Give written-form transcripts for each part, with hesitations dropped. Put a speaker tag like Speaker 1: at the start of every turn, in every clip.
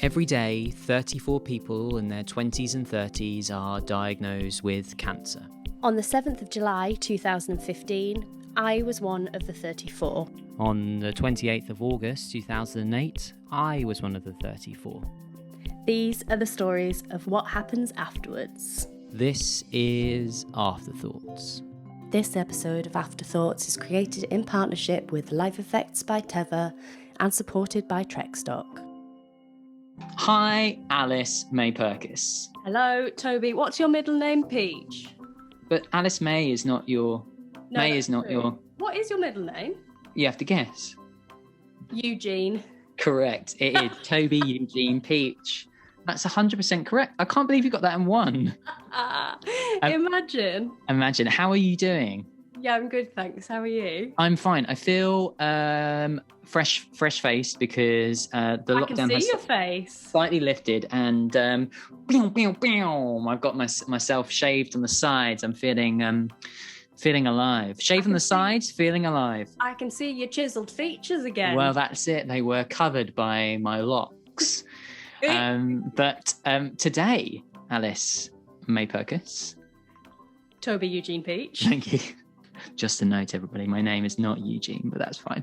Speaker 1: Every day, 34 people in their 20s and 30s are diagnosed with cancer.
Speaker 2: On the 7th of July 2015, I was one of the 34.
Speaker 1: On the 28th of August 2008, I was one of the 34.
Speaker 2: These are the stories of what happens afterwards.
Speaker 1: This is AfterThoughts.
Speaker 2: This episode of AfterThoughts is created in partnership with Life Effects by Teva and supported by Trekstock.
Speaker 1: Hi, Alice May Purkis.
Speaker 2: Hello, Toby. What's your middle name, Peach?
Speaker 1: But Alice May is not your...
Speaker 2: No,
Speaker 1: May is not
Speaker 2: true.
Speaker 1: your...
Speaker 2: What is your middle name?
Speaker 1: You have to guess.
Speaker 2: Eugene.
Speaker 1: Correct. It is Toby Eugene Peach. That's 100% correct. I can't believe you got that in one.
Speaker 2: Imagine.
Speaker 1: Imagine. How are you doing?
Speaker 2: Yeah, I'm good, thanks. How are you?
Speaker 1: I'm fine. I feel fresh faced because the lockdown
Speaker 2: I can
Speaker 1: has
Speaker 2: see your face.
Speaker 1: slightly lifted, and I've got myself shaved on the sides. I'm feeling alive. Shaved on the sides, feeling alive.
Speaker 2: I can see your chiseled features again.
Speaker 1: Well, that's it. They were covered by my locks. But today, Alice May Purkis.
Speaker 2: Toby Eugene Peach.
Speaker 1: Thank you. Just a note, everybody, my name is not Eugene, but that's fine.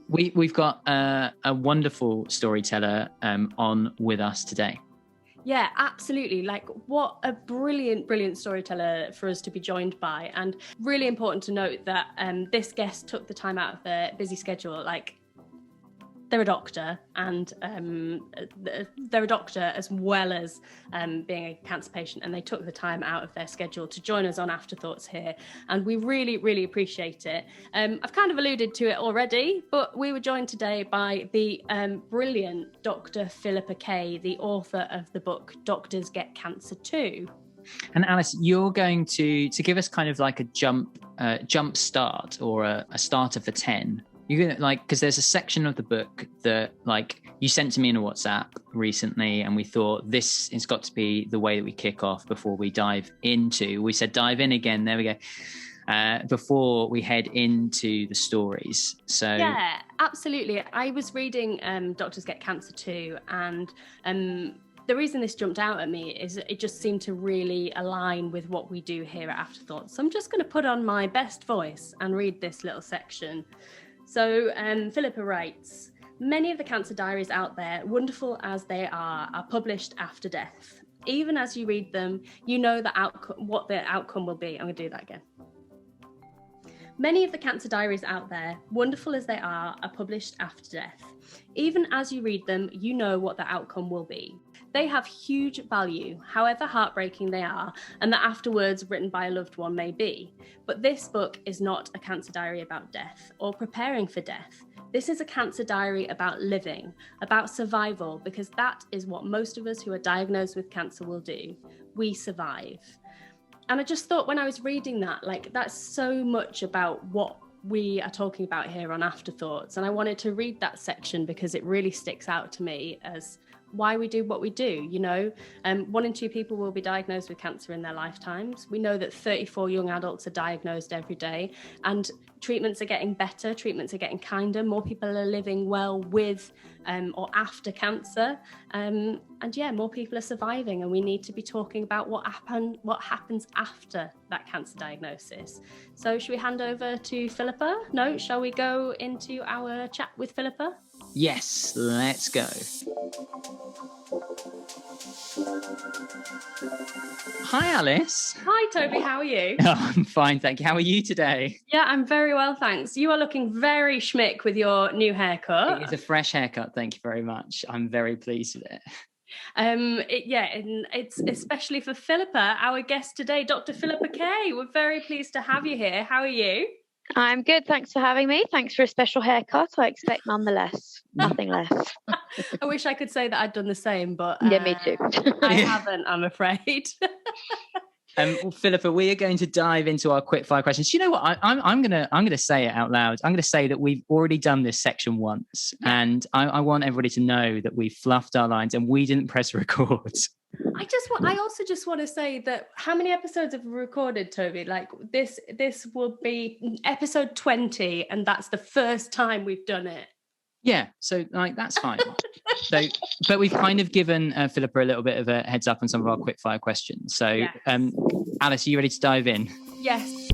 Speaker 1: We've got a wonderful storyteller on with us today.
Speaker 2: Yeah, absolutely. Like, what a brilliant storyteller for us to be joined by. And really important to note that this guest took the time out of their busy schedule. Like, they're a doctor, and they're a doctor as well as being a cancer patient, and they took the time out of their schedule to join us on AfterThoughts here, and we really appreciate it. I've kind of alluded to it already, but we were joined today by the brilliant Dr. Philippa Kaye, the author of the book Doctors Get Cancer Too.
Speaker 1: And Alice, you're going to give us kind of like a jump start, or a starter for 10. You're gonna, like, because there's a section of the book that, like, you sent to me in a WhatsApp recently, and we thought this has got to be the way that we kick off before we dive into. We said dive in again. There we go. Before we head into the stories. So
Speaker 2: yeah, absolutely. I was reading Doctors Get Cancer Too, and the reason this jumped out at me is it just seemed to really align with what we do here at AfterThoughts. So I'm just going to put on my best voice and read this little section. So Philippa writes, many of the cancer diaries out there, wonderful as they are published after death. Even as you read them, you know what the outcome will be. I'm going to do that again. Many of the cancer diaries out there, wonderful as they are published after death. Even as you read them, you know what the outcome will be. They have huge value, however heartbreaking they are, and the afterwards written by a loved one may be. But this book is not a cancer diary about death or preparing for death. This is a cancer diary about living, about survival, because that is what most of us who are diagnosed with cancer will do. We survive. And I just thought when I was reading that, like, that's so much about what we are talking about here on AfterThoughts. And I wanted to read that section because it really sticks out to me as why we do what we do. You know, 1 in 2 people will be diagnosed with cancer in their lifetimes. We know that 34 young adults are diagnosed every day, and treatments are getting better, treatments are getting kinder, more people are living well with or after cancer, and yeah, more people are surviving, and we need to be talking about what happens after that cancer diagnosis. So should we hand over to Philippa? No, shall we go into our chat with Philippa?
Speaker 1: yes, let's go. Hi, Alice.
Speaker 2: Hi, Toby. How are you?
Speaker 1: Oh, I'm fine, thank you. How are you today?
Speaker 2: Yeah, I'm very well, thanks. You are looking very schmick with your new haircut.
Speaker 1: It is a fresh haircut. Thank you very much. I'm very pleased with it.
Speaker 2: And it's especially for Philippa, our guest today, Dr. Philippa Kaye. We're very pleased to have you here. How are you?
Speaker 3: I'm good. Thanks for having me. Thanks for a special haircut. I expect nonetheless. Nothing less.
Speaker 2: I wish I could say that I'd done the same, but
Speaker 3: Yeah, me too.
Speaker 2: I haven't, I'm afraid.
Speaker 1: Well, Philippa, we are going to dive into our quick fire questions. You know what? I'm gonna say it out loud. I'm gonna say that we've already done this section once, and I want everybody to know that we fluffed our lines and we didn't press record.
Speaker 2: I also just want to say that how many episodes have we recorded, Toby? Like this will be episode 20, and that's the first time we've done it.
Speaker 1: Yeah, so like that's fine. So, but we've kind of given Philippa a little bit of a heads up on some of our quick fire questions. So,
Speaker 2: Yes.
Speaker 1: Alice, are you ready to dive in?
Speaker 2: Yes.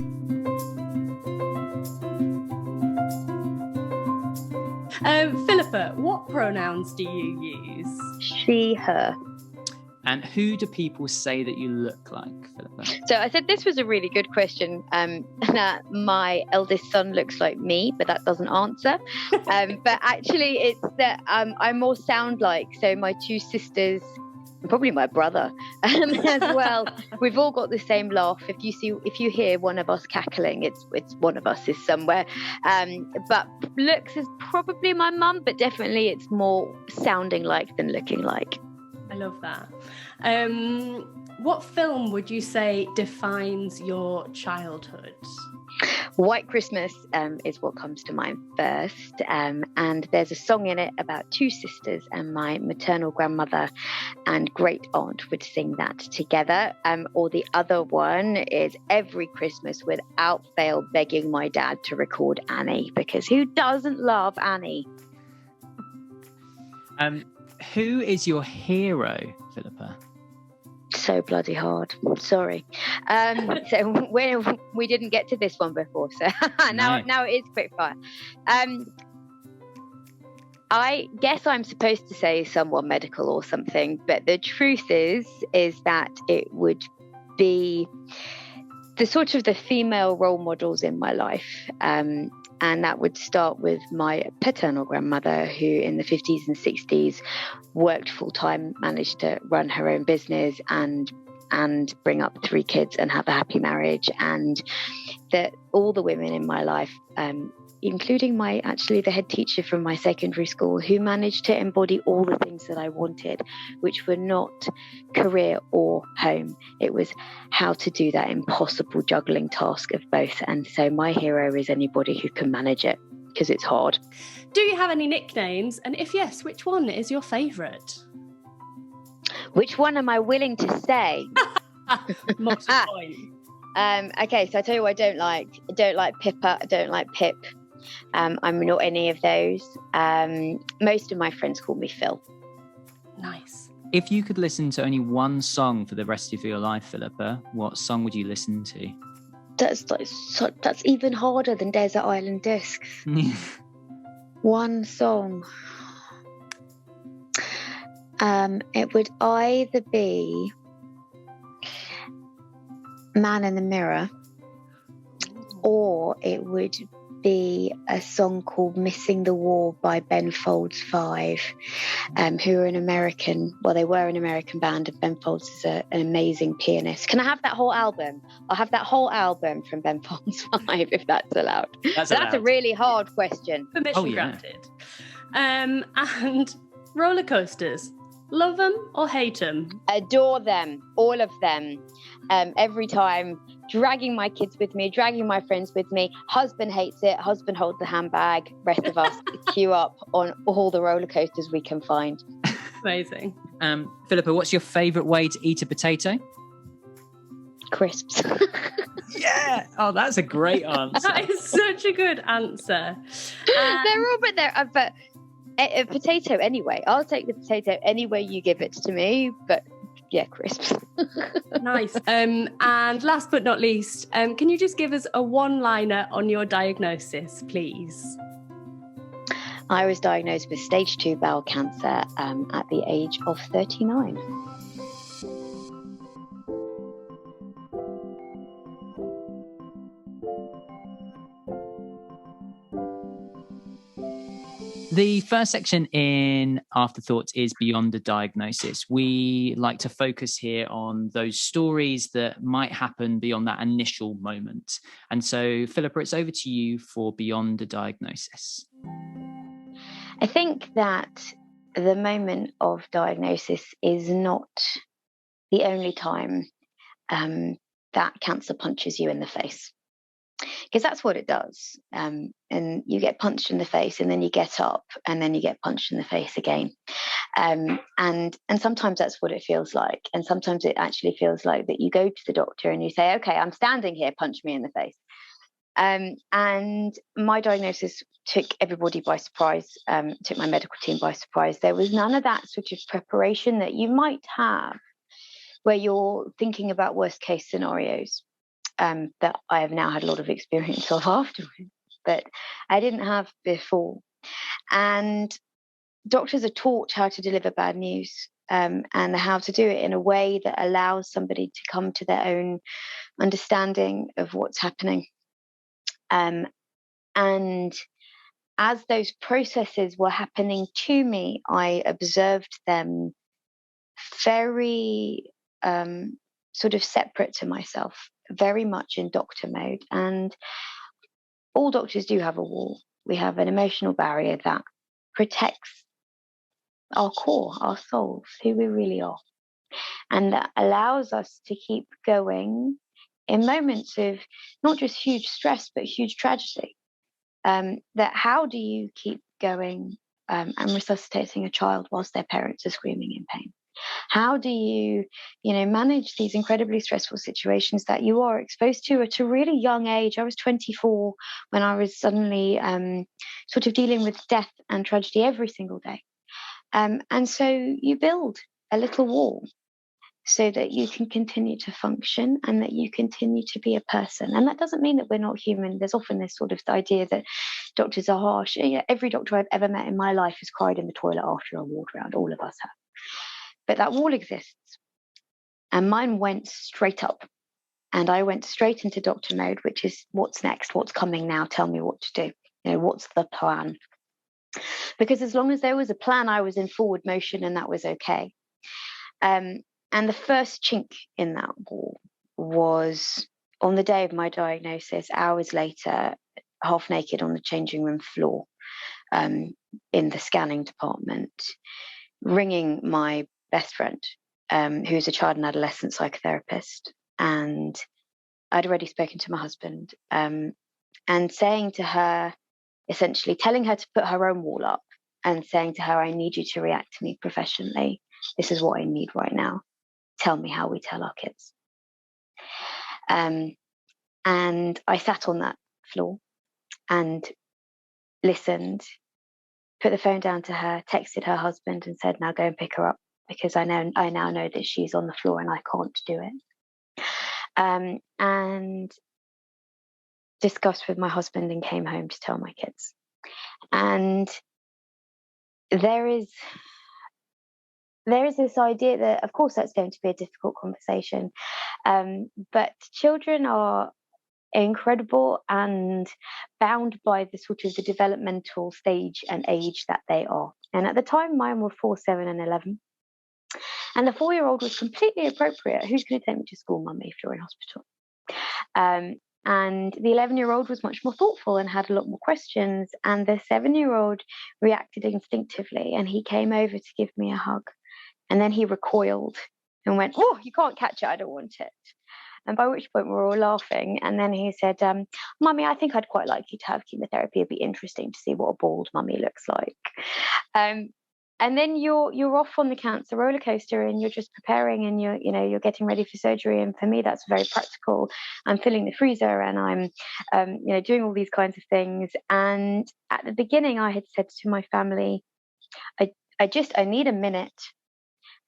Speaker 2: Philippa, what pronouns do you use?
Speaker 3: She, her.
Speaker 1: And who do people say that you look like, Philippa?
Speaker 3: So I said this was a really good question. That my eldest son looks like me, but that doesn't answer. But actually, it's that I more sound like. So my two sisters, and probably my brother as well. We've all got the same laugh. If you hear one of us cackling, it's one of us is somewhere. But looks is probably my mum, but definitely it's more sounding like than looking like.
Speaker 2: I love that. What film would you say defines your childhood?
Speaker 3: White Christmas is what comes to mind first. And there's a song in it about two sisters, and my maternal grandmother and great aunt would sing that together. Or the other one is every Christmas without fail begging my dad to record Annie, because who doesn't love Annie?
Speaker 1: Who is your hero, Philippa?
Speaker 3: So bloody hard. Sorry. So we didn't get to this one before, so now it is quick fire. I guess I'm supposed to say someone medical or something, but the truth is that it would be the sort of the female role models in my life. And that would start with my paternal grandmother, who in the 50s and 60s worked full time, managed to run her own business and bring up 3 kids and have a happy marriage. And that all the women in my life, including the head teacher from my secondary school, who managed to embody all the things that I wanted, which were not career or home. It was how to do that impossible juggling task of both. And so my hero is anybody who can manage it, because it's hard.
Speaker 2: Do you have any nicknames? And if yes, which one is your favourite?
Speaker 3: Which one am I willing to say?
Speaker 2: Multiple point.
Speaker 3: Okay, so I tell you what I don't like. I don't like Pippa. I don't like Pip. I'm not any of those. Most of my friends call me Phil.
Speaker 2: Nice.
Speaker 1: If you could listen to only one song for the rest of your life, Philippa, what song would you listen to?
Speaker 3: That's even harder than Desert Island Discs. One song. It would either be Man in the Mirror, or it would be a song called Missing the War by Ben Folds 5, who are an American, well, they were an American band, and Ben Folds is an amazing pianist. Can I have that whole album? I'll have that whole album from Ben Folds 5, if that's allowed. That's a really hard question.
Speaker 2: Permission granted. And roller coasters. Love them or hate them?
Speaker 3: Adore them, all of them. Every time, dragging my kids with me, dragging my friends with me. Husband hates it. Husband holds the handbag. Rest of us queue up on all the roller coasters we can find.
Speaker 2: Amazing.
Speaker 1: Philippa, what's your favourite way to eat a potato?
Speaker 3: Crisps.
Speaker 1: Yeah. Oh, that's a great answer.
Speaker 2: That is such a good answer.
Speaker 3: They're all, but a potato anyway. I'll take the potato any way you give it to me, but yeah, crisps.
Speaker 2: Nice. And last but not least, can you just give us a one-liner on your diagnosis, please?
Speaker 3: I was diagnosed with stage 2 bowel cancer at the age of 39.
Speaker 1: The first section in AfterThoughts is Beyond the Diagnosis. We like to focus here on those stories that might happen beyond that initial moment. And so, Philippa, it's over to you for Beyond the Diagnosis.
Speaker 3: I think that the moment of diagnosis is not the only time that cancer punches you in the face. Because that's what it does. And you get punched in the face, and then you get up, and then you get punched in the face again. And sometimes that's what it feels like. And sometimes it actually feels like that you go to the doctor and you say, okay, I'm standing here, punch me in the face. And my diagnosis took everybody by surprise, took my medical team by surprise. There was none of that sort of preparation that you might have where you're thinking about worst case scenarios, that I have now had a lot of experience of afterwards, but I didn't have before. And doctors are taught how to deliver bad news, and how to do it in a way that allows somebody to come to their own understanding of what's happening. And as those processes were happening to me, I observed them very sort of separate to myself, very much in doctor mode. And all doctors do have a wall. We have an emotional barrier that protects our core, our souls, who we really are, and that allows us to keep going in moments of not just huge stress, but huge tragedy. That how do you keep going and resuscitating a child whilst their parents are screaming in pain? How do you manage these incredibly stressful situations that you are exposed to at a really young age? I was 24 when I was suddenly sort of dealing with death and tragedy every single day. And so you build a little wall so that you can continue to function and that you continue to be a person. And that doesn't mean that we're not human. There's often this sort of idea that doctors are harsh. Every doctor I've ever met in my life has cried in the toilet after a ward round. All of us have. But that wall exists. And mine went straight up. And I went straight into doctor mode, which is what's next? What's coming now? Tell me what to do. What's the plan? Because as long as there was a plan, I was in forward motion, and that was okay. And the first chink in that wall was on the day of my diagnosis, hours later, half naked on the changing room floor, in the scanning department, ringing my best friend, who's a child and adolescent psychotherapist. And I'd already spoken to my husband, and saying to her, essentially telling her to put her own wall up and saying to her, I need you to react to me professionally. This is what I need right now. Tell me how we tell our kids. And I sat on that floor and listened, put the phone down to her, texted her husband and said, now go and pick her up, because I now know that she's on the floor and I can't do it. And discussed with my husband and came home to tell my kids. And there is this idea that, of course, that's going to be a difficult conversation, but children are incredible and bound by the sort of the developmental stage and age that they are. And at the time, mine were 4, 7, and 11. And the 4-year-old was completely appropriate. Who's going to take me to school, mummy, if you're in hospital? And the 11-year-old was much more thoughtful and had a lot more questions. And the 7-year-old reacted instinctively, and he came over to give me a hug. And then he recoiled and went, oh, you can't catch it, I don't want it. And by which point we were all laughing. And then he said, Mummy, I think I'd quite like you to have chemotherapy. It'd be interesting to see what a bald mummy looks like. And then you're off on the cancer roller coaster, and you're just preparing, and you're getting ready for surgery. And for me, that's very practical. I'm filling the freezer, and I'm doing all these kinds of things. And at the beginning, I had said to my family, I need a minute,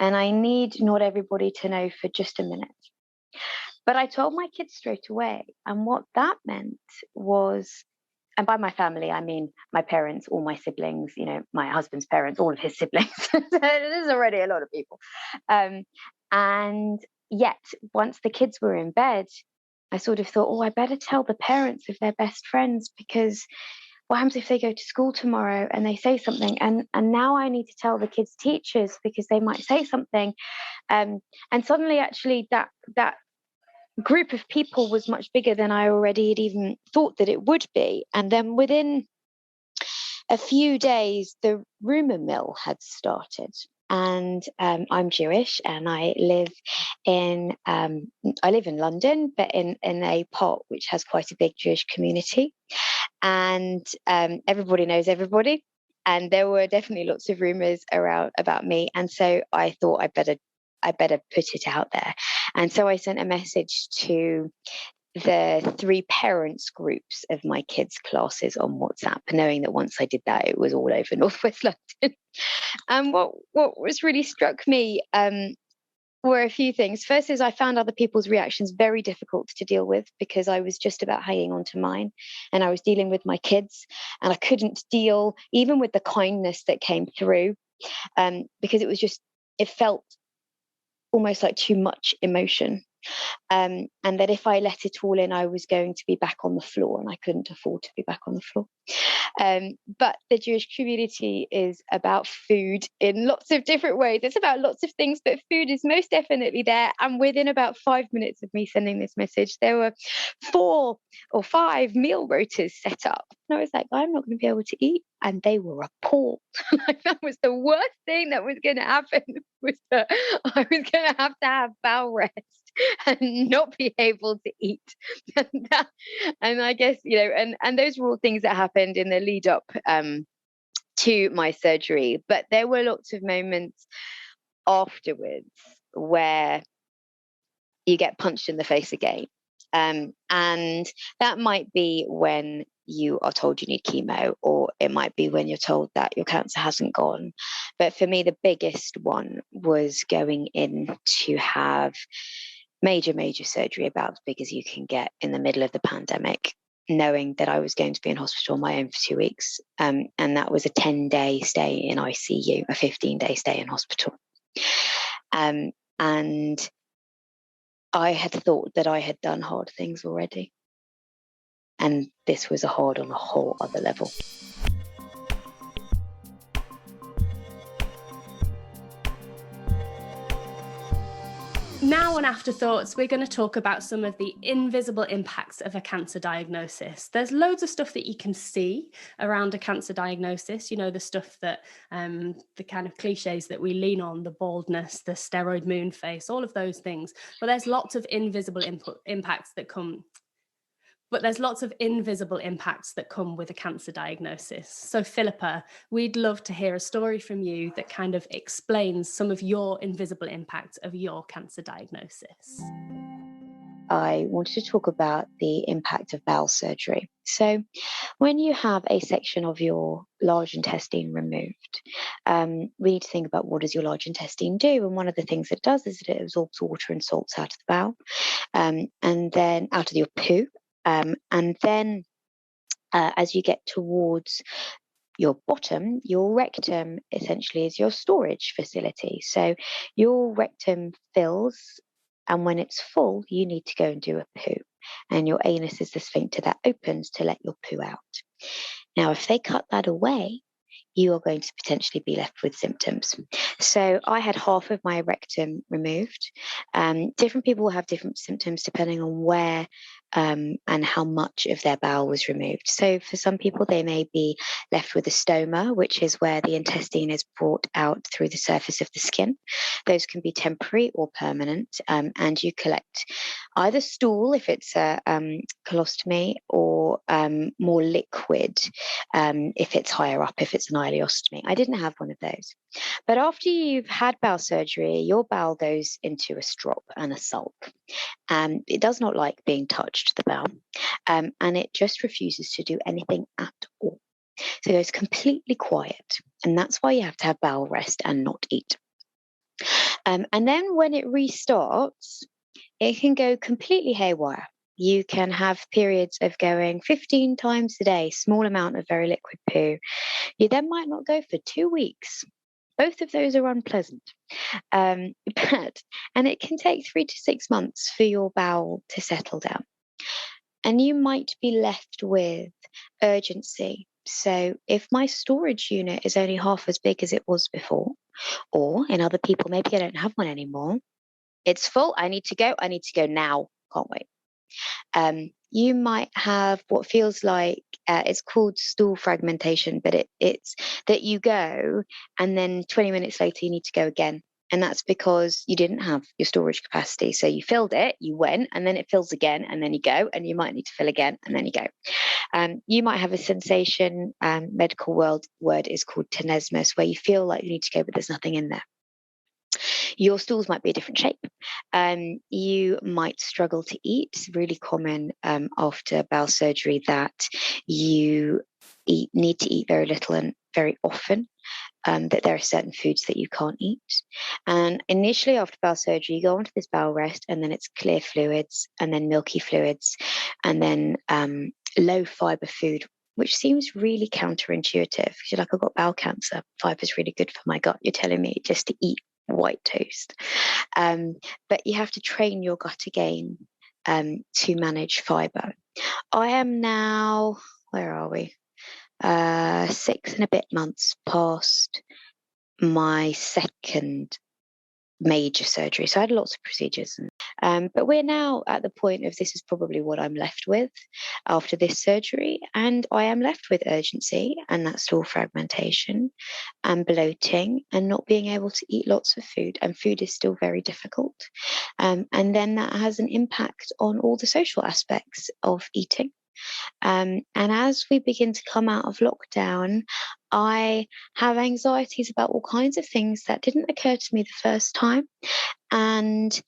Speaker 3: and I need not everybody to know for just a minute. But I told my kids straight away, and what that meant was, and by my family, I mean my parents, all my siblings, my husband's parents, all of his siblings. There's already a lot of people. And yet, once the kids were in bed, I sort of thought, I better tell the parents of their best friends, because what happens if they go to school tomorrow and they say something? And now I need to tell the kids' teachers, because they might say something. And suddenly, actually, that group of people was much bigger than I already had even thought that it would be. And then within a few days, the rumor mill had started. And I'm Jewish, and I live in London, but in a part which has quite a big Jewish community. And everybody knows everybody. And there were definitely lots of rumors around about me. And so I thought I better put it out there. And so I sent a message to the 3 parents groups of my kids' classes on WhatsApp, knowing that once I did that, it was all over Northwest London. And what was really struck me were a few things. First is I found other people's reactions very difficult to deal with, because I was just about hanging on to mine, and I was dealing with my kids, and I couldn't deal even with the kindness that came through, because it felt almost like too much emotion. And that if I let it all in, I was going to be back on the floor, and I couldn't afford to be back on the floor. But the Jewish community is about food in lots of different ways. It's about lots of things, but food is most definitely there. And within about 5 minutes of me sending this message, there were 4 or 5 meal rotas set up. And I was like, I'm not going to be able to eat. And they were appalled. Like, that was the worst thing that was going to happen, was that I was going to have bowel rest and not be able to eat. And I guess, and those were all things that happened in the lead up to my surgery. But there were lots of moments afterwards where you get punched in the face again. And that might be when you are told you need chemo, or it might be when you're told that your cancer hasn't gone. But for me, the biggest one was going in to have major surgery, about as big as you can get in the middle of the pandemic, knowing that I was going to be in hospital on my own for 2 weeks. And that was a 10-day stay in ICU, a 15-day stay in hospital. And I had thought that I had done hard things already. And this was a hard on a whole other level.
Speaker 2: Now on Afterthoughts, we're going to talk about some of the invisible impacts of a cancer diagnosis. There's loads of stuff that you can see around a cancer diagnosis, the stuff that, the kind of cliches that we lean on, the baldness, the steroid moon face, all of those things. But there's lots of invisible impacts that come. But there's lots of invisible impacts that come with a cancer diagnosis. So Philippa, we'd love to hear a story from you that kind of explains some of your invisible impacts of your cancer diagnosis.
Speaker 3: I wanted to talk about the impact of bowel surgery. So when you have a section of your large intestine removed, we need to think about, what does your large intestine do? And one of the things it does is it absorbs water and salts out of the bowel, and then out of your poo. And then as you get towards your bottom, your rectum essentially is your storage facility. So your rectum fills, and when it's full, you need to go and do a poo. And your anus is the sphincter that opens to let your poo out. Now, if they cut that away, you are going to potentially be left with symptoms. So I had half of my rectum removed. Different people will have different symptoms depending on where and how much of their bowel was removed. So for some people, they may be left with a stoma, which is where the intestine is brought out through the surface of the skin. Those can be temporary or permanent, and you collect either stool if it's a colostomy, or more liquid if it's higher up, if it's an ileostomy. I didn't have one of those. But after you've had bowel surgery, your bowel goes into a strop and a sulk. It does not like being touched, the bowel, and it just refuses to do anything at all. So it goes completely quiet, and that's why you have to have bowel rest and not eat. And then when it restarts, it can go completely haywire. You can have periods of going 15 times a day, small amount of very liquid poo. You then might not go for 2 weeks. Both of those are unpleasant. And it can take 3 to 6 months for your bowel to settle down. And you might be left with urgency. So if my storage unit is only half as big as it was before, or in other people, maybe I don't have one anymore, it's full, I need to go now, can't wait. You might have what feels like, it's called stool fragmentation, but it's that you go and then 20 minutes later you need to go again. And that's because you didn't have your storage capacity. So you filled it, you went, and then it fills again, and then you go, and you might need to fill again, and then you go. You might have a sensation, medical word is called tenesmus, where you feel like you need to go, but there's nothing in there. Your stools might be a different shape. You might struggle to eat. It's really common after bowel surgery that you need to eat very little and very often. That there are certain foods that you can't eat. And initially after bowel surgery, you go onto this bowel rest, and then it's clear fluids, and then milky fluids, and then low fiber food, which seems really counterintuitive. You're like, I've got bowel cancer. Fiber is really good for my gut. You're telling me just to eat white toast. But you have to train your gut again to manage fiber. I am now, where are we? 6 and a bit months past my second major surgery. So I had lots of procedures. But we're now at the point of this is probably what I'm left with after this surgery. And I am left with urgency and that stool fragmentation and bloating and not being able to eat lots of food. And food is still very difficult. And then that has an impact on all the social aspects of eating. And as we begin to come out of lockdown, I have anxieties about all kinds of things that didn't occur to me the first time, and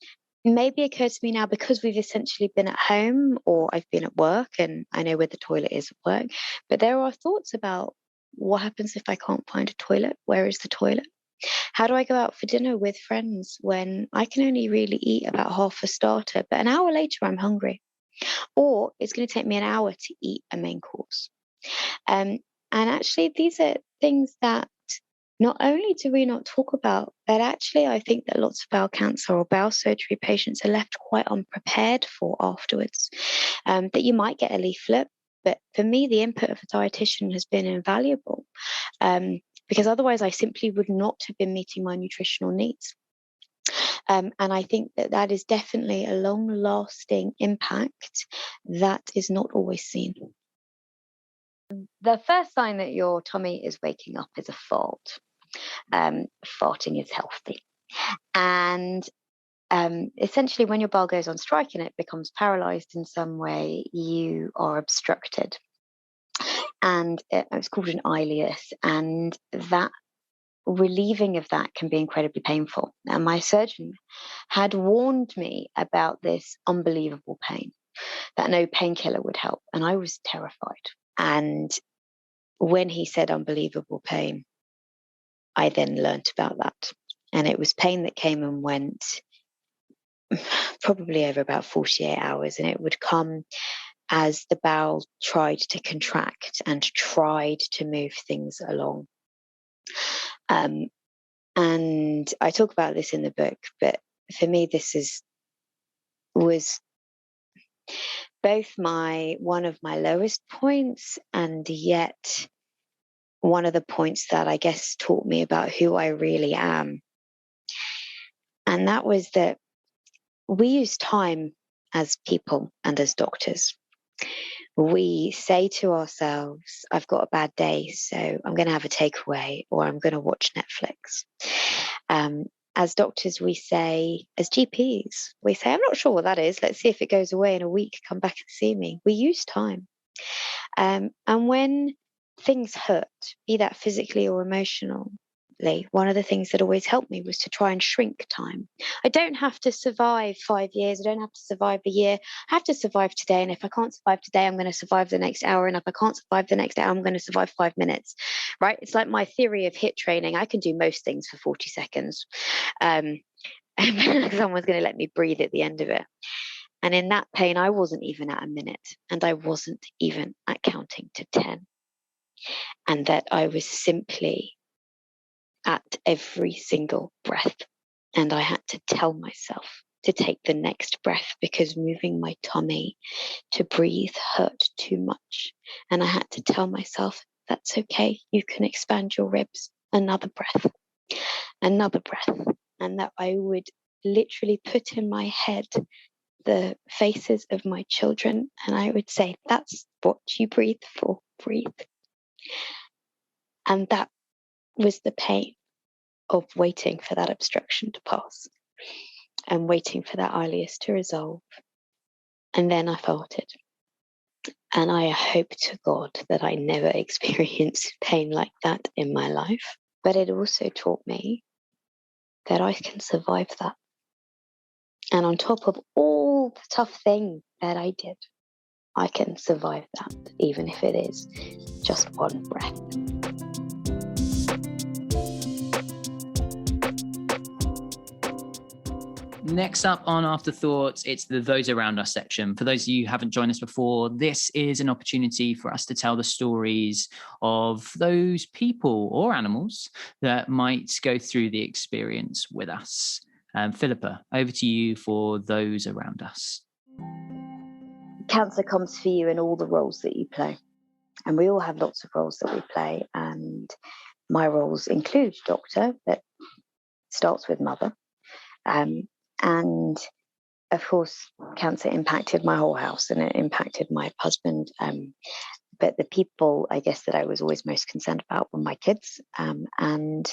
Speaker 3: maybe occur to me now because we've essentially been at home or I've been at work and I know where the toilet is at work. But there are thoughts about what happens if I can't find a toilet? Where is the toilet? How do I go out for dinner with friends when I can only really eat about half a starter, but an hour later I'm hungry? Or it's going to take me an hour to eat a main course. And actually, these are things that not only do we not talk about, but actually, I think that lots of bowel cancer or bowel surgery patients are left quite unprepared for afterwards. That you might get a leaflet, but for me, the input of a dietitian has been invaluable because otherwise, I simply would not have been meeting my nutritional needs. And I think that that is definitely a long-lasting impact that is not always seen. The first sign that your tummy is waking up is a fart. Farting is healthy. And essentially, when your bowel goes on strike and it becomes paralyzed in some way, you are obstructed. And it's called an ileus. And that relieving of that can be incredibly painful. And my surgeon had warned me about this unbelievable pain, that no painkiller would help. And I was terrified. And when he said unbelievable pain, I then learnt about that. And it was pain that came and went probably over about 48 hours. And it would come as the bowel tried to contract and tried to move things along. And I talk about this in the book, but for me, this was both one of my lowest points, and yet one of the points that I guess taught me about who I really am. And that was that we use time as people and as doctors. We say to ourselves, I've got a bad day, so I'm going to have a takeaway or I'm going to watch Netflix. As doctors, we say, as GPs, we say, I'm not sure what that is. Let's see if it goes away in a week. Come back and see me. We use time. And when things hurt, be that physically or emotionally, one of the things that always helped me was to try and shrink time. I don't have to survive 5 years. I don't have to survive a year. I have to survive today. And if I can't survive today, I'm going to survive the next hour. And if I can't survive the next hour, I'm going to survive 5 minutes, right? It's like my theory of HIIT training. I can do most things for 40 seconds. And someone's going to let me breathe at the end of it. And in that pain, I wasn't even at a minute, and I wasn't even at counting to 10. And that I was simply at every single breath. And I had to tell myself to take the next breath because moving my tummy to breathe hurt too much. And I had to tell myself, that's okay. You can expand your ribs. Another breath, another breath. And that I would literally put in my head the faces of my children. And I would say, that's what you breathe for. Breathe. And that was the pain of waiting for that obstruction to pass and waiting for that ileus to resolve. And then I farted. And I hope to God that I never experienced pain like that in my life. But it also taught me that I can survive that. And on top of all the tough thing that I did, I can survive that, even if it is just one breath.
Speaker 1: Next up on Afterthoughts, it's the Those Around Us section. For those of you who haven't joined us before, this is an opportunity for us to tell the stories of those people or animals that might go through the experience with us. Philippa, over to you for Those Around Us.
Speaker 3: Cancer comes for you in all the roles that you play. And we all have lots of roles that we play. And my roles include doctor, that starts with mother. And of course, cancer impacted my whole house, and it impacted my husband. But the people, I guess, that I was always most concerned about were my kids, and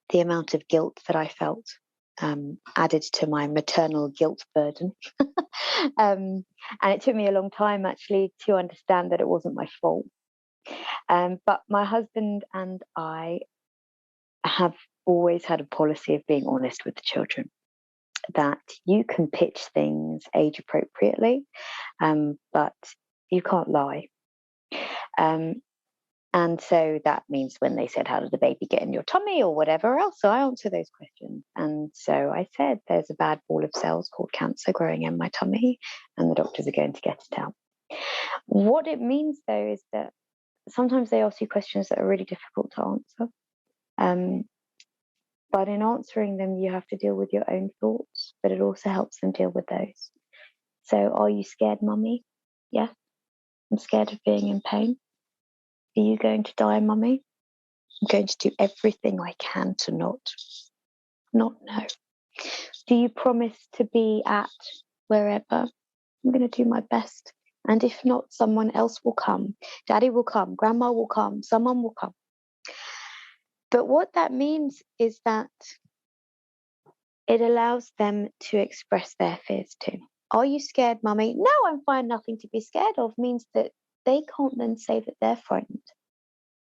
Speaker 3: the amount of guilt that I felt added to my maternal guilt burden. And it took me a long time, actually, to understand that it wasn't my fault. But my husband and I have always had a policy of being honest with the children, that you can pitch things age appropriately, but you can't lie. And so that means when they said, how did the baby get in your tummy or whatever else? So I answer those questions. And so I said, there's a bad ball of cells called cancer growing in my tummy, and the doctors are going to get it out. What it means, though, is that sometimes they ask you questions that are really difficult to answer. But in answering them, you have to deal with your own thoughts, but it also helps them deal with those. So, are you scared, Mummy? Yes. I'm scared of being in pain. Are you going to die, Mummy? I'm going to do everything I can to not know. Do you promise to be at wherever? I'm going to do my best. And if not, someone else will come. Daddy will come. Grandma will come. Someone will come. But what that means is that it allows them to express their fears too. Are you scared, Mummy? No, I'm fine. Nothing to be scared of means that they can't then say that they're frightened.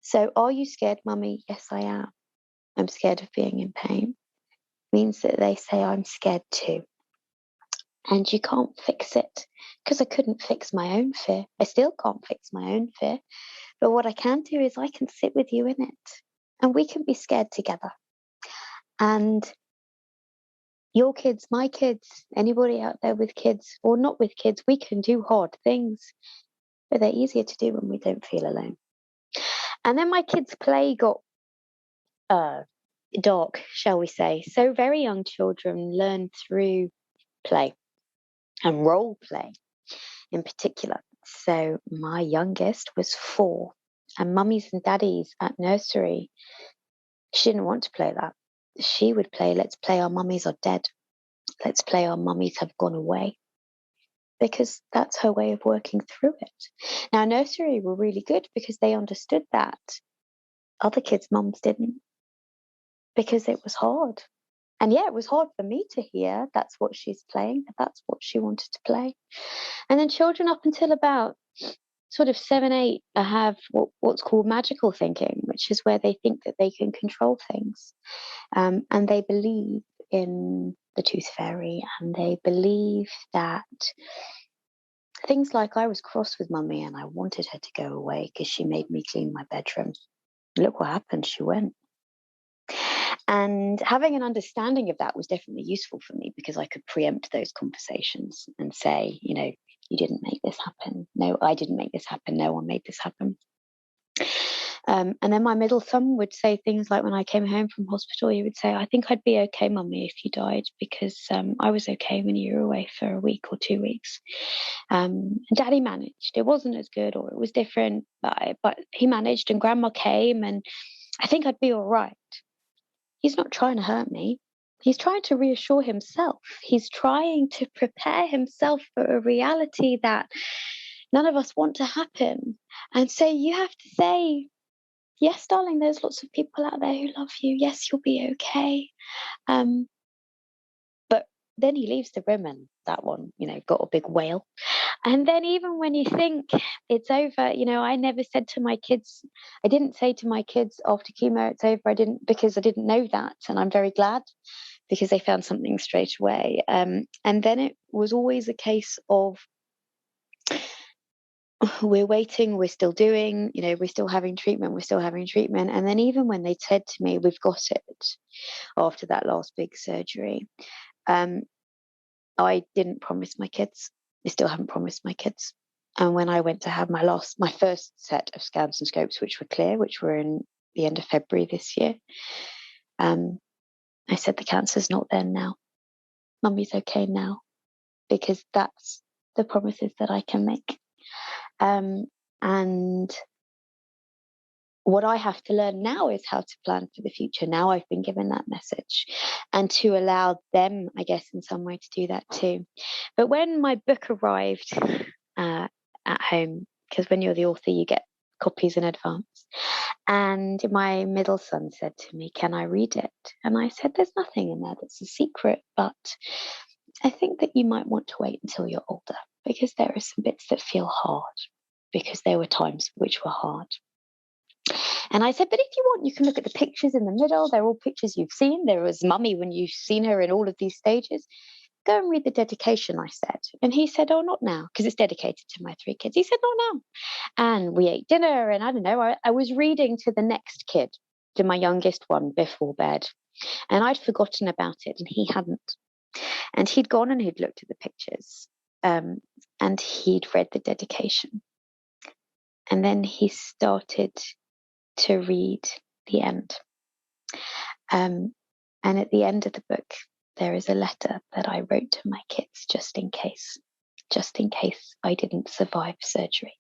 Speaker 3: So, are you scared, Mummy? Yes, I am. I'm scared of being in pain. Means that they say, I'm scared too. And you can't fix it, because I couldn't fix my own fear. I still can't fix my own fear. But what I can do is I can sit with you in it, and we can be scared together. And your kids, my kids, anybody out there with kids or not with kids, we can do hard things, but they're easier to do when we don't feel alone. And then my kids' play got dark, shall we say. So very young children learn through play and role play in particular. So my youngest was 4, and mummies and daddies at nursery, she didn't want to play that. She would play, let's play our mummies are dead. Let's play our mummies have gone away. Because that's her way of working through it. Now, nursery were really good because they understood that. Other kids' mums didn't. Because it was hard. And yeah, it was hard for me to hear that's what she's playing, but that's what she wanted to play. And then children up until about sort of 7, 8 have what's called magical thinking, which is where they think that they can control things. And they believe in the tooth fairy, and they believe that things like I was cross with Mummy and I wanted her to go away because she made me clean my bedroom. Look what happened, she went. And having an understanding of that was definitely useful for me, because I could preempt those conversations and say, you know, you didn't make this happen. No, I didn't make this happen. No one made this happen. And then my middle son would say things like, when I came home from hospital, he would say, I think I'd be okay, Mummy, if you died, because I was okay when you were away for a week or 2 weeks. And Daddy managed. It wasn't as good, or it was different, but he managed, and Grandma came, and I think I'd be all right. He's not trying to hurt me. He's trying to reassure himself. He's trying to prepare himself for a reality that none of us want to happen. And so you have to say, yes, darling, there's lots of people out there who love you. Yes, you'll be okay. But then he leaves the room, and that one, got a big wail. And then even when you think it's over, I never said to my kids, I didn't say to my kids after chemo, it's over. I didn't, because I didn't know that. And I'm very glad, because they found something straight away. And then it was always a case of, we're waiting, we're still doing, we're still having treatment. And then even when they said to me, we've got it, after that last big surgery, I didn't promise my kids. I still haven't promised my kids. And when I went to have my first set of scans and scopes, which were clear, which were in the end of February this year, I said, the cancer's not there now. Mummy's okay now, because that's the promises that I can make. And what I have to learn now is how to plan for the future. Now I've been given that message, and to allow them, I guess, in some way to do that too. But when my book arrived at home, because when you're the author, you get copies in advance, and my middle son said to me, can I read it? And I said, there's nothing in there that's a secret, but I think that you might want to wait until you're older, because there are some bits that feel hard, because there were times which were hard. And I said, but if you want, you can look at the pictures in the middle. They're all pictures you've seen. There was Mummy when you've seen her in all of these stages. Go and read the dedication, I said. And he said, oh, not now, because it's dedicated to my 3 kids. He said, not now. And we ate dinner, and I don't know, I was reading to the next kid, to my youngest one, before bed. And I'd forgotten about it, and he hadn't. And he'd gone and he'd looked at the pictures, and he'd read the dedication. And then he started to read the end. And at the end of the book, there is a letter that I wrote to my kids, just in case I didn't survive surgery.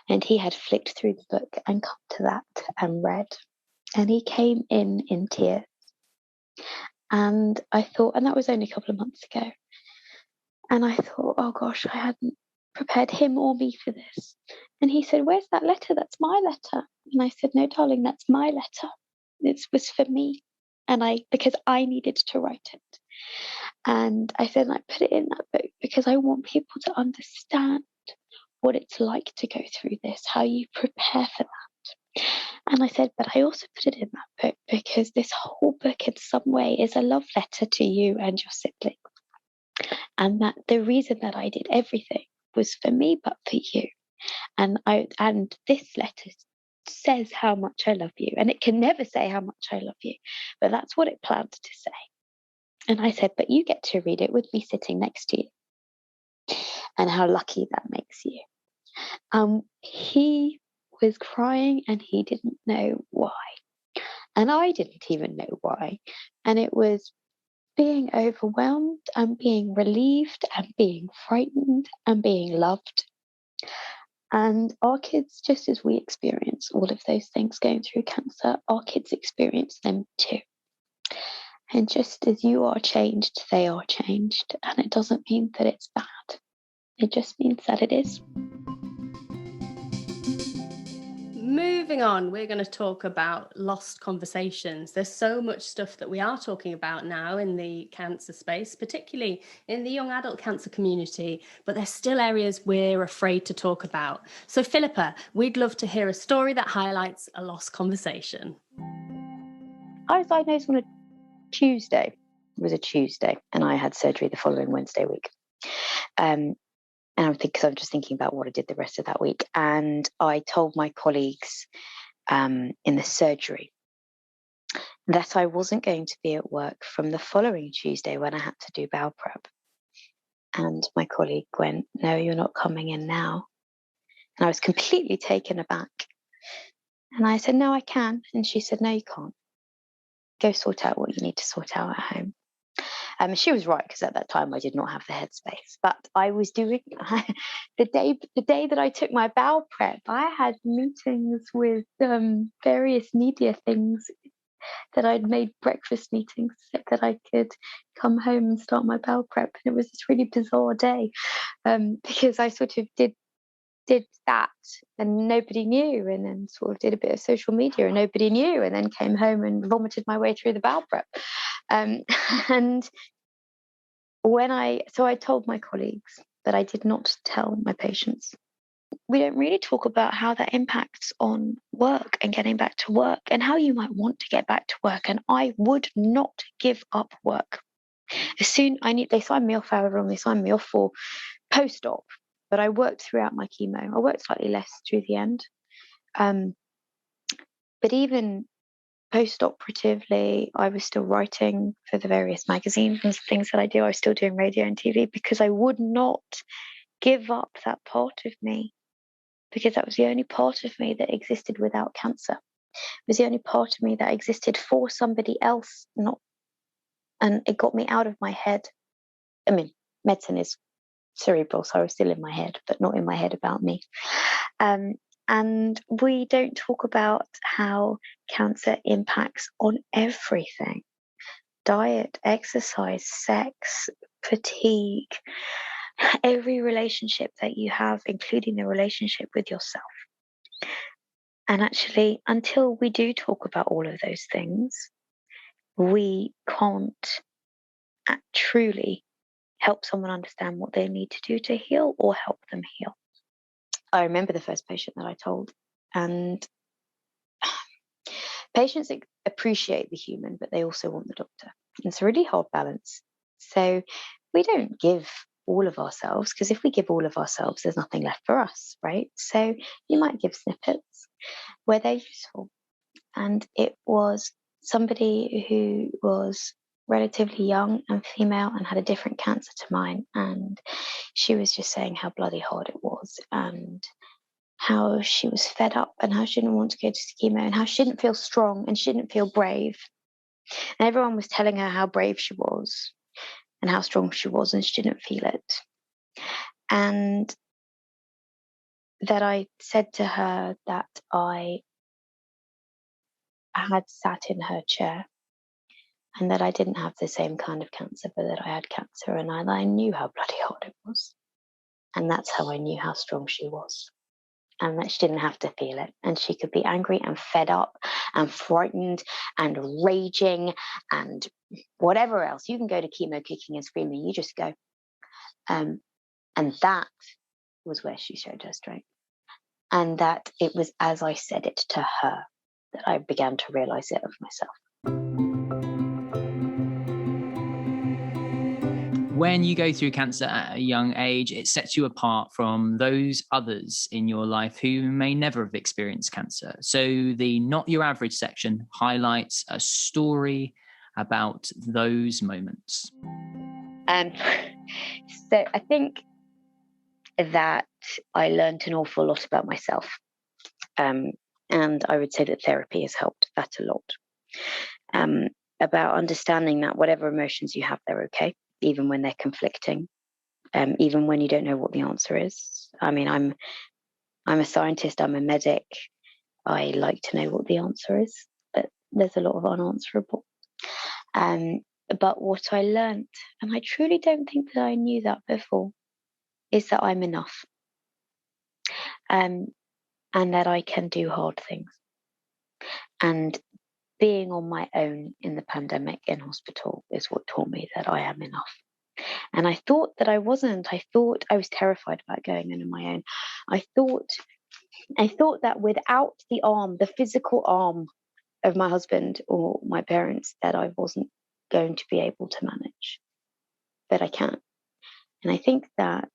Speaker 3: And he had flicked through the book and come to that and read. And he came in tears. And I thought, and that was only a couple of months ago. And I thought, oh gosh, I hadn't prepared him or me for this. And he said, where's that letter? That's my letter. And I said, no, darling, that's my letter. It was for me. And because I needed to write it. And I said, I put it in that book because I want people to understand what it's like to go through this, how you prepare for that. And I said, but I also put it in that book because this whole book in some way is a love letter to you and your siblings. And that the reason that I did everything was for me, but for you. And this letter says how much I love you. And it can never say how much I love you, but that's what it planned to say. And I said, but you get to read it with me sitting next to you. And how lucky that makes you. He was crying and he didn't know why. And I didn't even know why. And it was being overwhelmed and being relieved and being frightened and being loved. And our kids, just as we experience all of those things going through cancer, our kids experience them too. And just as you are changed, they are changed. And it doesn't mean that it's bad. It just means that it is.
Speaker 2: Moving on, we're going to talk about lost conversations. There's so much stuff that we are talking about now in the cancer space, particularly in the young adult cancer community, but there's still areas we're afraid to talk about. So Philippa, we'd love to hear a story that highlights a lost conversation.
Speaker 3: I was diagnosed on a Tuesday. It was a Tuesday, and I had surgery the following Wednesday week. And because I'm just thinking about what I did the rest of that week. And I told my colleagues in the surgery that I wasn't going to be at work from the following Tuesday when I had to do bowel prep. And my colleague went, no, you're not coming in now. And I was completely taken aback. And I said, no, I can. And she said, no, you can't. Go sort out what you need to sort out at home. She was right, because at that time I did not have the headspace. But I was doing the day that I took my bowel prep, I had meetings with various media things that I'd made breakfast meetings so that I could come home and start my bowel prep. And it was this really bizarre day because I sort of did that and nobody knew, and then sort of did a bit of social media and nobody knew, and then came home and vomited my way through the bowel prep. And I told my colleagues that I did not tell my patients we don't really talk about how that impacts on work and getting back to work and how you might want to get back to work. And I would not give up work. They signed me off, however long they signed me off for post-op, but I worked throughout my chemo. I worked slightly less through the end. But even post-operatively, I was still writing for the various magazines and things that I do. I was still doing radio and TV because I would not give up that part of me, because that was the only part of me that existed without cancer. It was the only part of me that existed for somebody else, and it got me out of my head. I mean, medicine is cerebral, so I was still in my head, but not in my head about me. And we don't talk about how cancer impacts on everything: diet, exercise, sex, fatigue, every relationship that you have, including the relationship with yourself. And actually, until we do talk about all of those things, we can't truly help someone understand what they need to do to heal or help them heal. I remember the first patient that I told, and patients appreciate the human, but they also want the doctor. It's a really hard balance. So we don't give all of ourselves, because if we give all of ourselves, there's nothing left for us, right? So you might give snippets where they're useful. And it was somebody who was relatively young and female and had a different cancer to mine. And she was just saying how bloody hard it was, and how she was fed up, and how she didn't want to go to chemo, and how she didn't feel strong and she didn't feel brave. And everyone was telling her how brave she was and how strong she was, and she didn't feel it. And that I said to her that I had sat in her chair, and that I didn't have the same kind of cancer, but that I had cancer, and I knew how bloody hard it was. And that's how I knew how strong she was. And that she didn't have to feel it. And she could be angry and fed up and frightened and raging and whatever else. You can go to chemo kicking and screaming. You just go. And that was where she showed her strength. And that it was as I said it to her that I began to realize it of myself.
Speaker 1: When you go through cancer at a young age, it sets you apart from those others in your life who may never have experienced cancer. So the Not Your Average section highlights a story about those moments.
Speaker 3: So I think that I learned an awful lot about myself. And I would say that therapy has helped that a lot. About understanding that whatever emotions you have, they're okay, even when they're conflicting, even when you don't know what the answer is. I mean, I'm a scientist, I'm a medic. I like to know what the answer is, but there's a lot of unanswerable. But what I learned, and I truly don't think that I knew that before, is that I'm enough. And that I can do hard things. And being on my own in the pandemic in hospital is what taught me that I am enough. And I thought that I wasn't. I thought I was terrified about going in on my own. I thought that without the arm, the physical arm of my husband or my parents, that I wasn't going to be able to manage. But I can. And I think that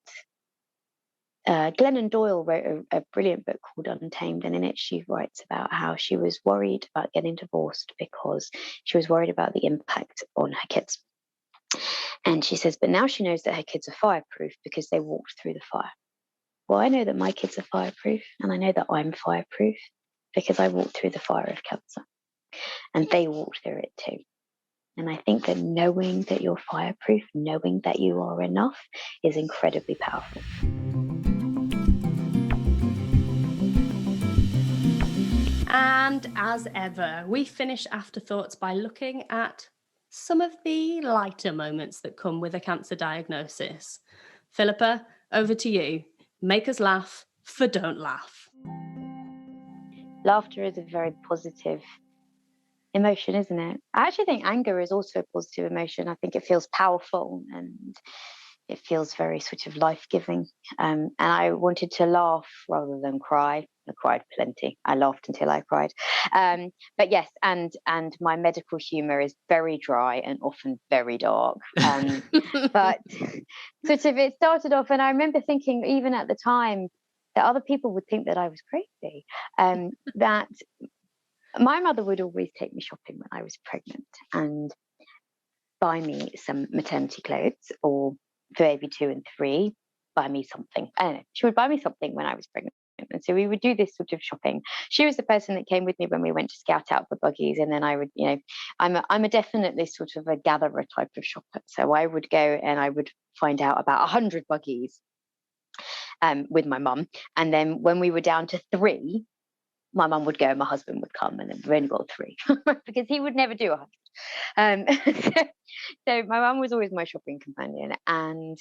Speaker 3: Glennon Doyle wrote a brilliant book called Untamed, and in it she writes about how she was worried about getting divorced because she was worried about the impact on her kids. And she says, but now she knows that her kids are fireproof because they walked through the fire. Well, I know that my kids are fireproof, and I know that I'm fireproof because I walked through the fire of cancer, and they walked through it too. And I think that knowing that you're fireproof, knowing that you are enough, is incredibly powerful.
Speaker 2: And as ever, we finish Afterthoughts by looking at some of the lighter moments that come with a cancer diagnosis. Philippa, over to you. Make us laugh for Don't Laugh.
Speaker 3: Laughter is a very positive emotion, isn't it? I actually think anger is also a positive emotion. I think it feels powerful, and it feels very sort of life-giving. And I wanted to laugh rather than cry. I cried plenty. I laughed until I cried. But yes, and my medical humour is very dry and often very dark. But sort of it started off, and I remember thinking, even at the time, that other people would think that I was crazy. That my mother would always take me shopping when I was pregnant and buy me some maternity clothes, or for baby 2 and 3, buy me something. I don't know. She would buy me something when I was pregnant. And so we would do this sort of shopping. She was the person that came with me when we went to scout out for buggies. And then I would, I'm a definitely sort of a gatherer type of shopper. So I would go and I would find out about 100 buggies with my mum. And then when we were down to 3, my mum would go and my husband would come, and then we've only got 3 because he would never do 100. So my mum was always my shopping companion. And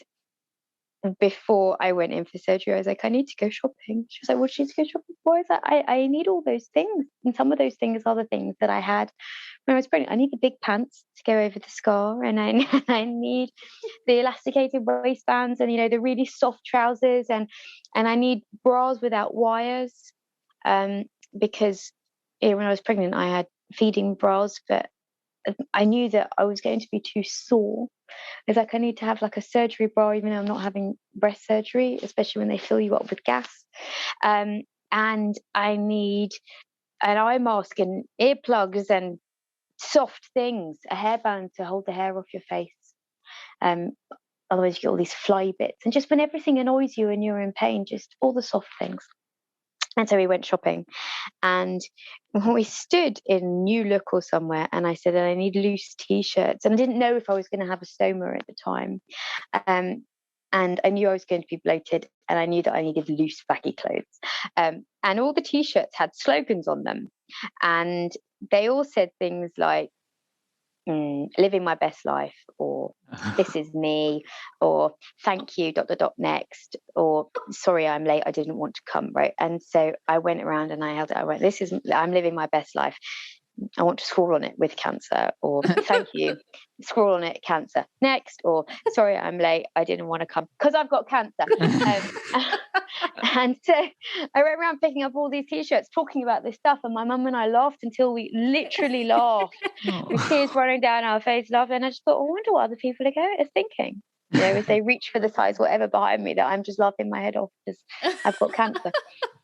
Speaker 3: before I went in for surgery, I was like, I need to go shopping. She was like, what do you need to go shopping for? I was like, I need all those things. And some of those things are the things that I had when I was pregnant. I need the big pants to go over the scar, and I need the elasticated waistbands, and the really soft trousers, and I need bras without wires, because when I was pregnant I had feeding bras, but I knew that I was going to be too sore. It's like I need to have like a surgery bra, even though I'm not having breast surgery, especially when they fill you up with gas. And I need an eye mask and earplugs and soft things, a hairband to hold the hair off your face. Otherwise you get all these fly bits. And just when everything annoys you and you're in pain, just all the soft things. And so we went shopping, and we stood in New Look or somewhere, and I said, I need loose T-shirts. And I didn't know if I was going to have a stoma at the time. And I knew I was going to be bloated, and I knew that I needed loose, baggy clothes. And all the T-shirts had slogans on them. And they all said things like, living my best life, or this is me, or thank you ... next, or sorry I'm late, I didn't want to come, right? And so I went around and I held it. I went, I'm living my best life, I want to scroll on it with cancer, or thank you, scroll on it, cancer next, or sorry I'm late, I didn't want to come because I've got cancer. And so I went around picking up all these T-shirts talking about this stuff, and my mum and I laughed until we literally laughed with tears running down our face, laughing. And I just thought, I wonder what other people are thinking, as they reach for the size whatever behind me, that I'm just laughing my head off because I've got cancer.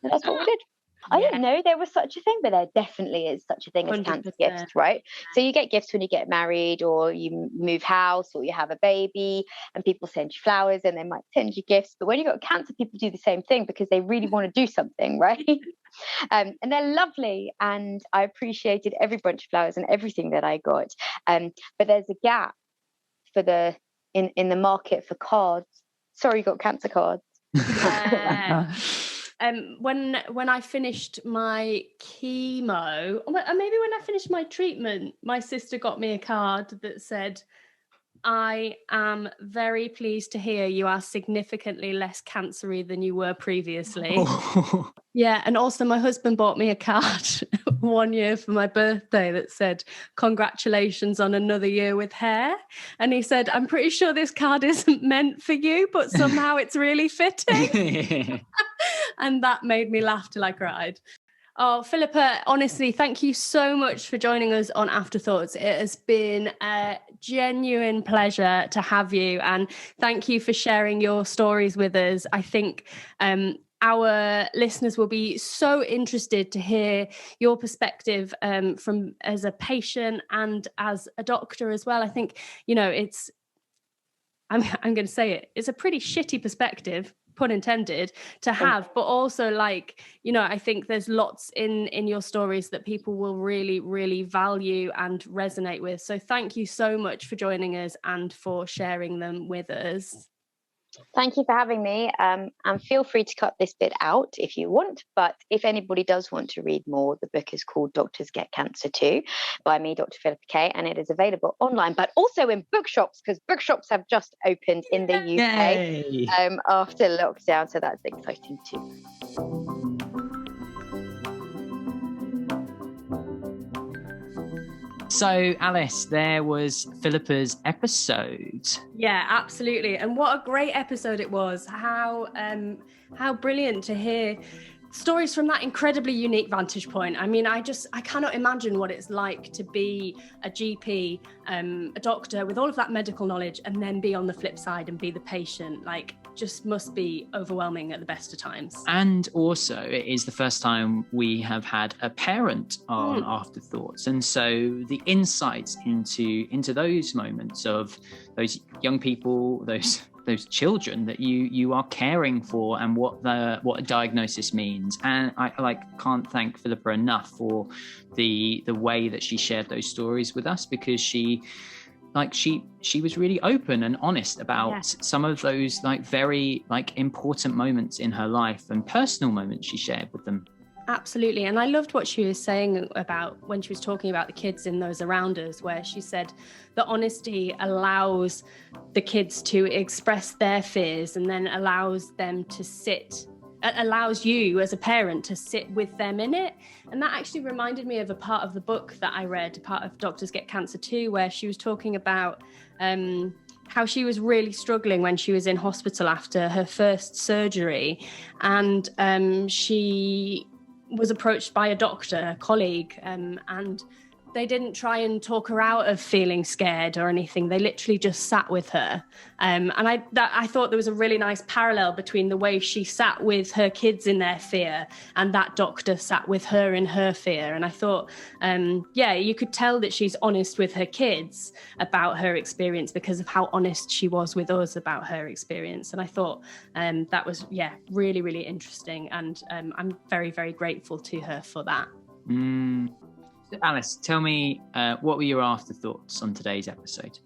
Speaker 3: And that's what we did. I didn't know there was such a thing, but there definitely is such a thing as
Speaker 2: 100%.
Speaker 3: cancer gifts, right? So you get gifts when you get married, or you move house, or you have a baby, and people send you flowers, and they might send you gifts. But when you got cancer, people do the same thing because they really want to do something, right? And they're lovely, and I appreciated every bunch of flowers and everything that I got. But there's a gap for in the market for cards. Sorry, you got cancer cards.
Speaker 2: When I finished my chemo, or maybe when I finished my treatment, my sister got me a card that said, I am very pleased to hear you are significantly less cancery than you were previously.
Speaker 1: Oh.
Speaker 2: Yeah, and also my husband bought me a card one year for my birthday that said, congratulations on another year with hair. And he said, I'm pretty sure this card isn't meant for you, but somehow it's really fitting. And that made me laugh till I cried. Oh, Philippa, honestly, thank you so much for joining us on Afterthoughts. It has been a genuine pleasure to have you, and thank you for sharing your stories with us. I think our listeners will be so interested to hear your perspective from as a patient and as a doctor as well. I think, I'm going to say it, it's a pretty shitty perspective, pun intended, to have, but also I think there's lots in your stories that people will really, really value and resonate with. So thank you so much for joining us and for sharing them with us.
Speaker 3: Thank you for having me. And feel free to cut this bit out if you want. But if anybody does want to read more, the book is called Doctors Get Cancer Too by me, Dr. Philippa Kaye, and it is available online, but also in bookshops, because bookshops have just opened in the UK after lockdown. So that's exciting too.
Speaker 1: So, Alice, there was Philippa's episode. episode.
Speaker 2: Yeah, absolutely. And what a great episode it was. How brilliant to hear stories from that incredibly unique vantage point. I mean, I cannot imagine what it's like to be a GP, a doctor with all of that medical knowledge, and then be on the flip side and be the patient. Like, just must be overwhelming at the best of times.
Speaker 1: And also, it is the first time we have had a parent on Afterthoughts, and so the insights into those moments of those young people, those children that you are caring for, and what a diagnosis means. And I can't thank Philippa enough for the way that she shared those stories with us, because she was really open and honest about some of those very important moments in her life and personal moments she shared with them.
Speaker 2: Absolutely. And I loved what she was saying about when she was talking about the kids and those around us, where she said that honesty allows the kids to express their fears, and then allows you as a parent to sit with them in it. And that actually reminded me of a part of the book that I read, a part of Doctors Get Cancer Too, where she was talking about how she was really struggling when she was in hospital after her first surgery. And she was approached by a doctor, a colleague, and they didn't try and talk her out of feeling scared or anything. They literally just sat with her. And I thought there was a really nice parallel between the way she sat with her kids in their fear and that doctor sat with her in her fear. And I thought, you could tell that she's honest with her kids about her experience because of how honest she was with us about her experience. And I thought that was, really, really interesting. And I'm very, very grateful to her for that.
Speaker 1: Alice, tell me, what were your afterthoughts on today's episode?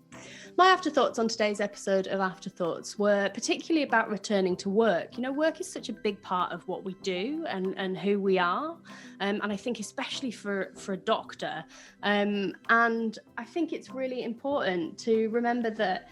Speaker 2: My afterthoughts on today's episode of Afterthoughts were particularly about returning to work. You know, work is such a big part of what we do and who we are. And I think especially for a doctor. And I think it's really important to remember that,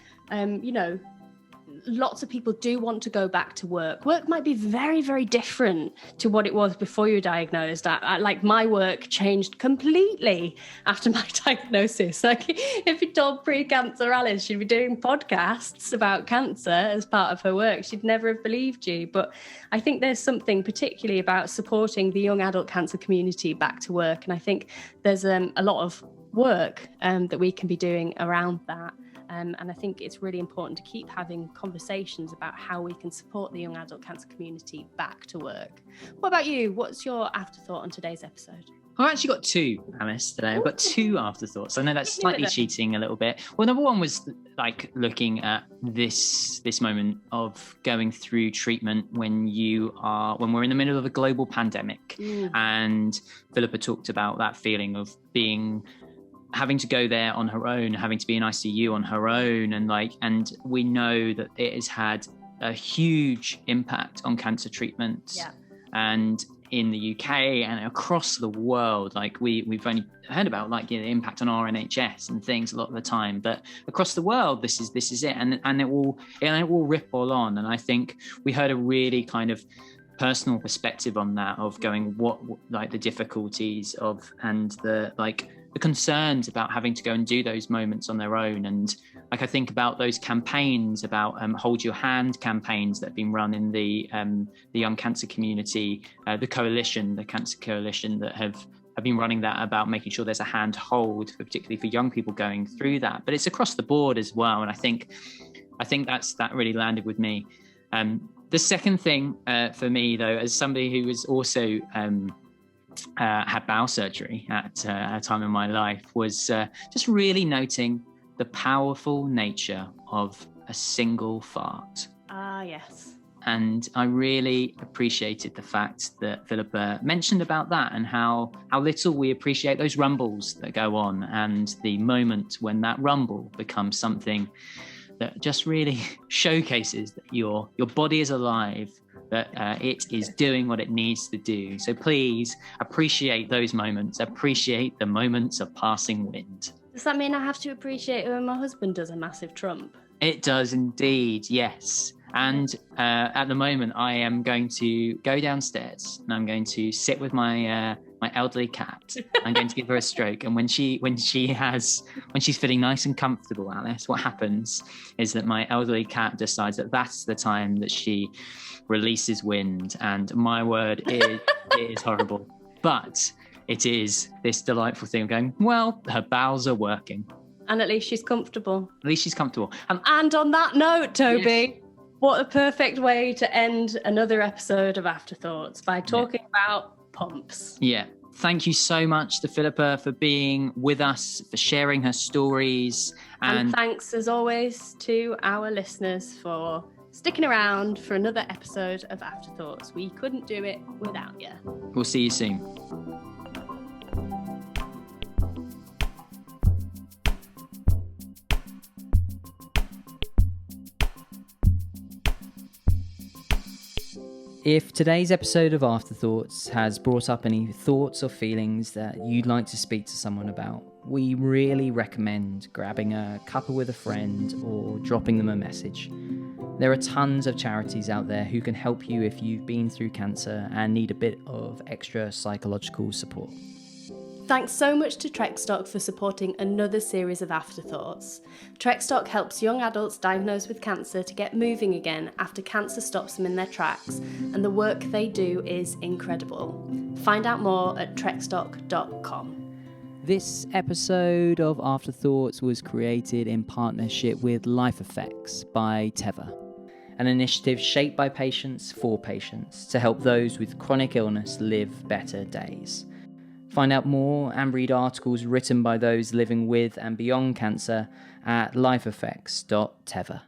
Speaker 2: lots of people do want to go back to work. Work might be very, very different to what it was before you were diagnosed. Like my work changed completely after my diagnosis. Like if you told pre-cancer Alice she'd be doing podcasts about cancer as part of her work, she'd never have believed you. But I think there's something particularly about supporting the young adult cancer community back to work. And I think there's a lot of work that we can be doing around that. And I think it's really important to keep having conversations about how we can support the young adult cancer community back to work. What about you? What's your afterthought on today's episode?
Speaker 1: I've actually got two, Alice, today. I've got two afterthoughts. I know that's slightly cheating a little bit. Well, number one was looking at this moment of going through treatment when we're in the middle of a global pandemic. And Philippa talked about that feeling of having to go there on her own, having to be in ICU on her own, and we know that it has had a huge impact on cancer treatment. And in the UK and across the world, we've only heard about the impact on our NHS and things a lot of the time, but across the world this is it, and it will ripple on. And I think we heard a really kind of personal perspective on that, of going what the difficulties of and the concerns about having to go and do those moments on their own. And I think about those campaigns about Hold Your Hand campaigns that have been run in the young cancer community, the cancer coalition that have been running that, about making sure there's a hand hold, particularly for young people going through that. But it's across the board as well. And I think that really landed with me. The second thing for me, though, as somebody who was also had bowel surgery at a time in my life, was just really noting the powerful nature of a single fart.
Speaker 2: Yes.
Speaker 1: And I really appreciated the fact that Philippa mentioned about that, and how little we appreciate those rumbles that go on, and the moment when that rumble becomes something that just really showcases that your body is alive, that it is doing what it needs to do. So please appreciate those moments. Appreciate the moments of passing wind.
Speaker 2: Does that mean I have to appreciate when my husband does a massive trump?
Speaker 1: It does indeed, yes. And at the moment, I am going to go downstairs and I'm going to sit with my my elderly cat. I'm going to give her a stroke. And when she's feeling nice and comfortable, Alice, what happens is that my elderly cat decides that that's the time that she releases wind. And my word, it is horrible. But it is this delightful thing of going, well, her bowels are working.
Speaker 2: And at least she's comfortable.
Speaker 1: At least she's comfortable.
Speaker 2: And on that note, Toby,
Speaker 1: yes.
Speaker 2: What a perfect way to end another episode of Afterthoughts by talking about pumps.
Speaker 1: Yeah. Thank you so much to Philippa for being with us, for sharing her stories.
Speaker 2: And thanks, as always, to our listeners for sticking around for another episode of Afterthoughts. We couldn't do it without you.
Speaker 1: We'll see you soon. If today's episode of Afterthoughts has brought up any thoughts or feelings that you'd like to speak to someone about, we really recommend grabbing a cuppa with a friend or dropping them a message. There are tons of charities out there who can help you if you've been through cancer and need a bit of extra psychological support.
Speaker 2: Thanks so much to Trekstock for supporting another series of Afterthoughts. Trekstock helps young adults diagnosed with cancer to get moving again after cancer stops them in their tracks, and the work they do is incredible. Find out more at trekstock.com.
Speaker 1: This episode of Afterthoughts was created in partnership with Life Effects by Teva, an initiative shaped by patients for patients to help those with chronic illness live better days. Find out more and read articles written by those living with and beyond cancer at lifeeffects.teva.